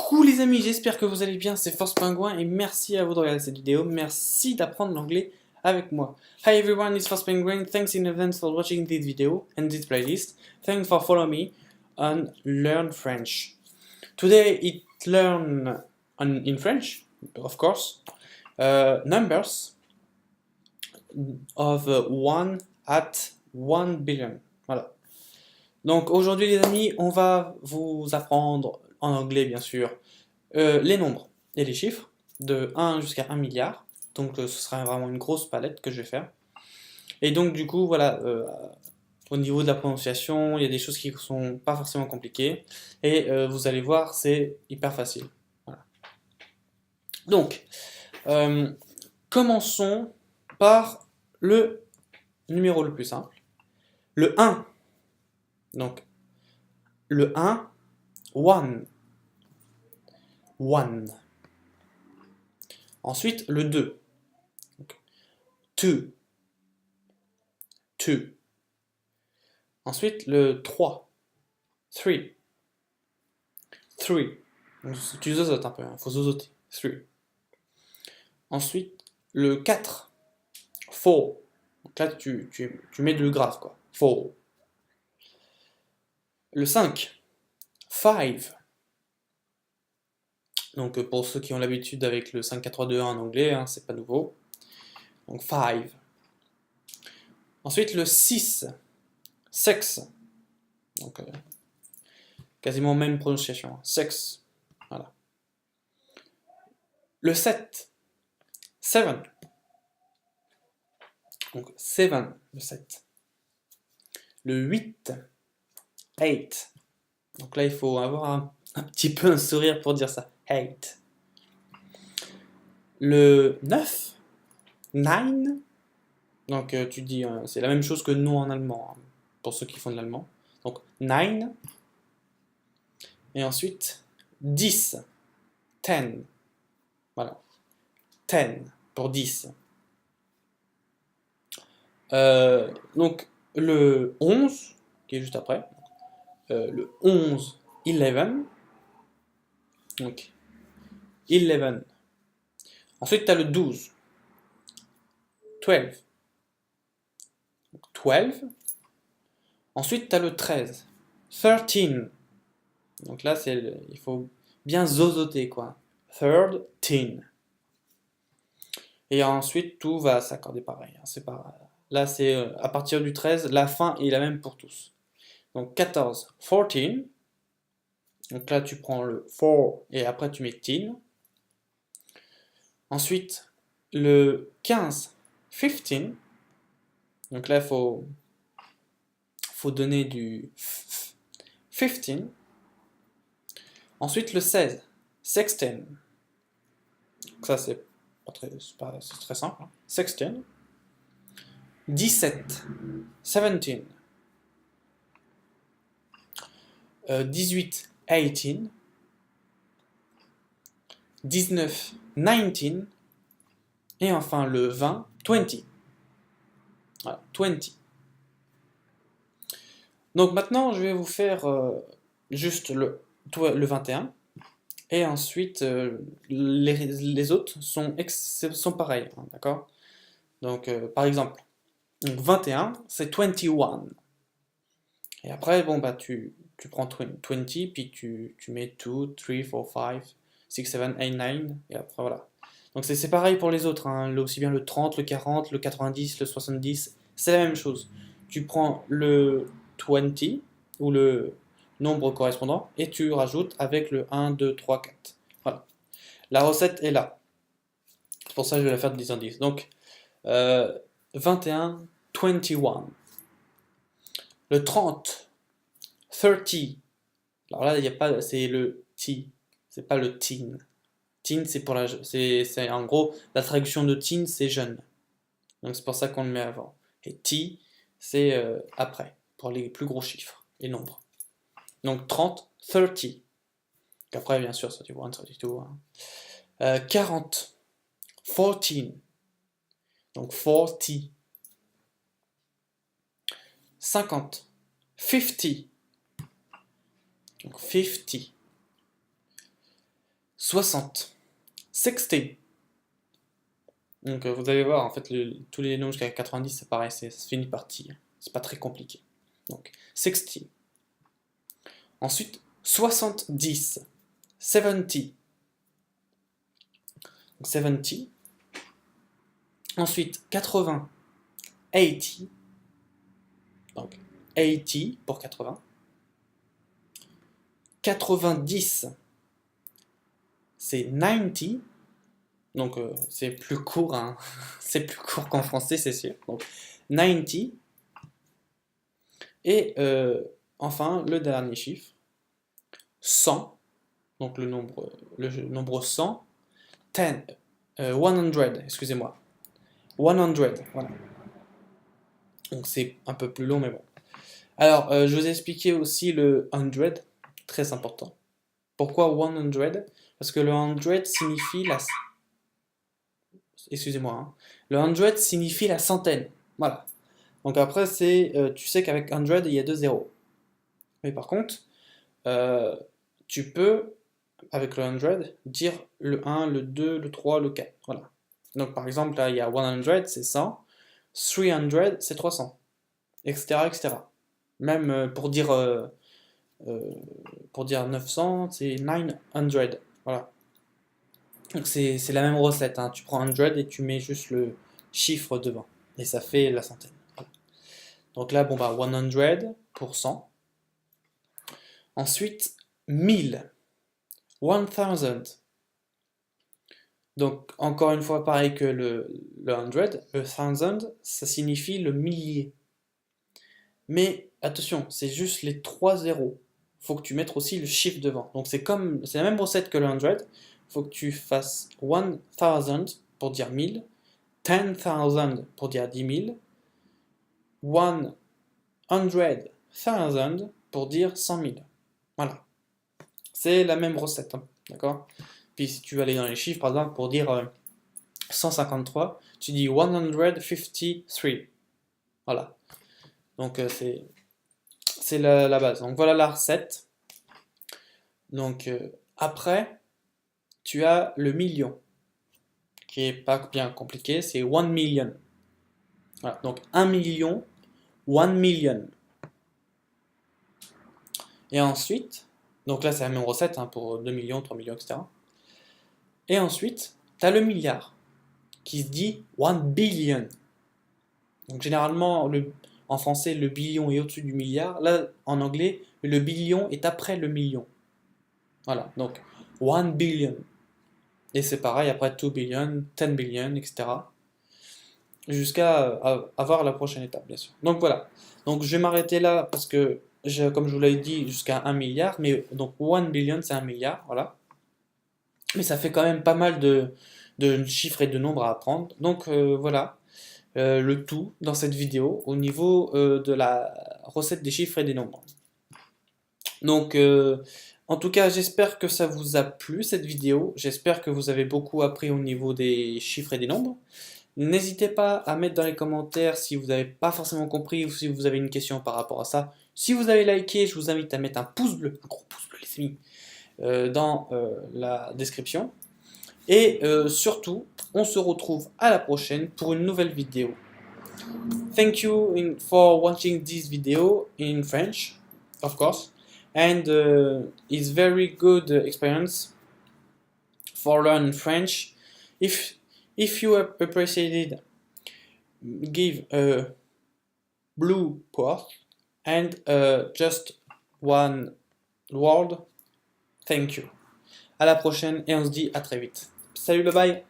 Coucou les amis, j'espère que vous allez bien, c'est Force Pingouin et merci à vous de regarder cette vidéo, merci d'apprendre l'anglais avec moi. Hi everyone, it's Force Penguin, thanks in advance for watching this video and this playlist, thanks for following me on Learn French. Today it learn in French, of course, numbers of 1 at 1 billion, voilà. Donc aujourd'hui les amis, on va vous apprendre en anglais bien sûr les nombres et les chiffres de 1 jusqu'à 1 milliard. Donc ce sera vraiment une grosse palette que je vais faire. Et donc du coup voilà, au niveau de la prononciation, il y a des choses qui ne sont pas forcément compliquées. Et vous allez voir, c'est hyper facile. Voilà. Donc, commençons par le numéro le plus simple. Le 1. Donc, le 1, one. One. Ensuite, le 2. Donc, two. Two. Ensuite, le 3. Three. Three. Donc, tu zozotes un peu, il faut zozoter. Three. Ensuite, le 4. Four. Donc là, tu mets de le grave, quoi. Four. Le 5. Five. Donc pour ceux qui ont l'habitude avec le 5, 4, 3, 2, 1 en anglais, hein, c'est pas nouveau. Donc 5. Ensuite le 6. Six. Donc quasiment même prononciation. Six. Voilà. Le 7. Seven. Donc 7. Le 7. Le 8. 8. Donc là il faut avoir un petit peu un sourire pour dire ça. 8. Le 9. 9. Donc tu dis, c'est la même chose que non en allemand, hein, pour ceux qui font de l'allemand. Donc 9. Et ensuite 10. 10. Voilà. 10 pour 10. Donc le 11, qui est juste après. Le 11, 11. Donc 11. Ensuite tu as le 12. 12. 12. Ensuite tu as le 13. 13. Donc là il faut bien zozoter quoi. 13. Et ensuite tout va s'accorder pareil. Hein, c'est pas... Là c'est à partir du 13, la fin est la même pour tous. Donc 14, 14. Donc là tu prends le 4 et après tu mets teen. Ensuite le 15, 15. Donc là il faut donner du 15. Ensuite le 16, 16. Donc ça c'est très simple. Hein. 16. 17, 17. 18, 18. 19, 19. Et enfin le 20, 20. Voilà, 20. Donc maintenant, je vais vous faire juste le 21. Et ensuite, les autres sont pareils, hein, d'accord? Donc, par exemple, donc 21, c'est 21. Et après, bon, bah, tu prends 20, puis tu mets 2, 3, 4, 5, 6, 7, 8, 9, et après, voilà. Donc c'est pareil pour les autres, hein, aussi bien le 30, le 40, le 90, le 70, c'est la même chose. Tu prends le 20, ou le nombre correspondant, et tu rajoutes avec le 1, 2, 3, 4. Voilà. La recette est là. C'est pour ça que je vais la faire de 10 en 10. Donc, 21, 21. Le 30, 30. Alors là, il n'y a pas, c'est le T, c'est pas le teen. Teen, c'est pour la, c'est en gros, la traduction de teen, c'est jeune. Donc c'est pour ça qu'on le met avant. Et T, c'est après, pour les plus gros chiffres, les nombres. Donc 30, 30. Après, bien sûr, 31, 32. Hein. 40, 14. Donc 40. 50, 50. Donc 50. 60. 60. Donc vous allez voir, en fait, tous les nombres jusqu'à 90, c'est pareil, ça se finit par T. C'est pas très compliqué. Donc, 60. Ensuite, 70. 70. Donc, 70. Ensuite, 80. 80. Donc, 80 pour 80. 90. C'est 90. Donc, c'est plus court, hein. C'est plus court qu'en français, c'est sûr. Donc, 90. Et enfin, le dernier chiffre, 100. Donc, le nombre 100. 100, excusez-moi. 100, voilà. Donc, c'est un peu plus long, mais bon. Alors, je vous ai expliqué aussi le 100, très important. Pourquoi 100? Parce que le 100 signifie la... Excusez-moi, hein. Le 100 signifie la centaine. Voilà. Donc après, tu sais qu'avec 100, il y a 2 zéros. Mais par contre, tu peux, avec le 100, dire le 1, le 2, le 3, le 4. Voilà. Donc par exemple, là, il y a 100, c'est 100. 300, c'est 300. Etc., etc. Même pour dire 900, c'est 900. Voilà. Donc c'est la même recette, hein. Tu prends 100 et tu mets juste le chiffre devant. Et ça fait la centaine. Voilà. Donc là, bon bah 100 pour 100. Ensuite, 1000. 1000. Donc encore une fois, pareil que le 100, le 1000, ça signifie le millier. Mais attention, c'est juste les 3 zéros. Faut que tu mettes aussi le chiffre devant. Donc c'est la même recette que le 100. Faut que tu fasses 1000 pour dire 1000, 10,000 pour dire 10 000, 100,000 pour dire 100 000. Voilà. C'est la même recette, hein, d'accord? Puis si tu veux aller dans les chiffres, par exemple, pour dire 153, tu dis 153. Voilà. Donc c'est la base. Donc voilà la recette. Donc après, tu as le million, qui est pas bien compliqué, c'est 1 million. Voilà, donc 1 million, 1 million. Et ensuite, donc là c'est la même recette, hein, pour 2 millions, 3 millions, etc. Et ensuite, tu as le milliard, qui se dit 1 billion. Donc généralement, en français, le billion est au-dessus du milliard. Là, en anglais, le billion est après le million. Voilà, donc 1 billion. Et c'est pareil, après 2 billion, 10 billion, etc. Jusqu'à avoir la prochaine étape, bien sûr. Donc voilà. Donc je vais m'arrêter là parce que, comme je vous l'ai dit, jusqu'à 1 milliard. Mais donc 1 billion, c'est 1 milliard, voilà. Mais ça fait quand même pas mal de chiffres et de nombres à apprendre. Donc voilà. Le tout dans cette vidéo au niveau de la recette des chiffres et des nombres. Donc en tout cas, j'espère que ça vous a plu cette vidéo. J'espère que vous avez beaucoup appris au niveau des chiffres et des nombres. N'hésitez pas à mettre dans les commentaires si vous n'avez pas forcément compris ou si vous avez une question par rapport à ça. Si vous avez liké, je vous invite à mettre un pouce bleu, un gros pouce bleu les amis, dans la description. Et surtout, on se retrouve à la prochaine pour une nouvelle vidéo. Thank you for watching this video in French, of course, and it's very good experience for learning French. If you appreciated, give a blue post and just one word. Thank you. À la prochaine et on se dit à très vite. Salut, bye bye.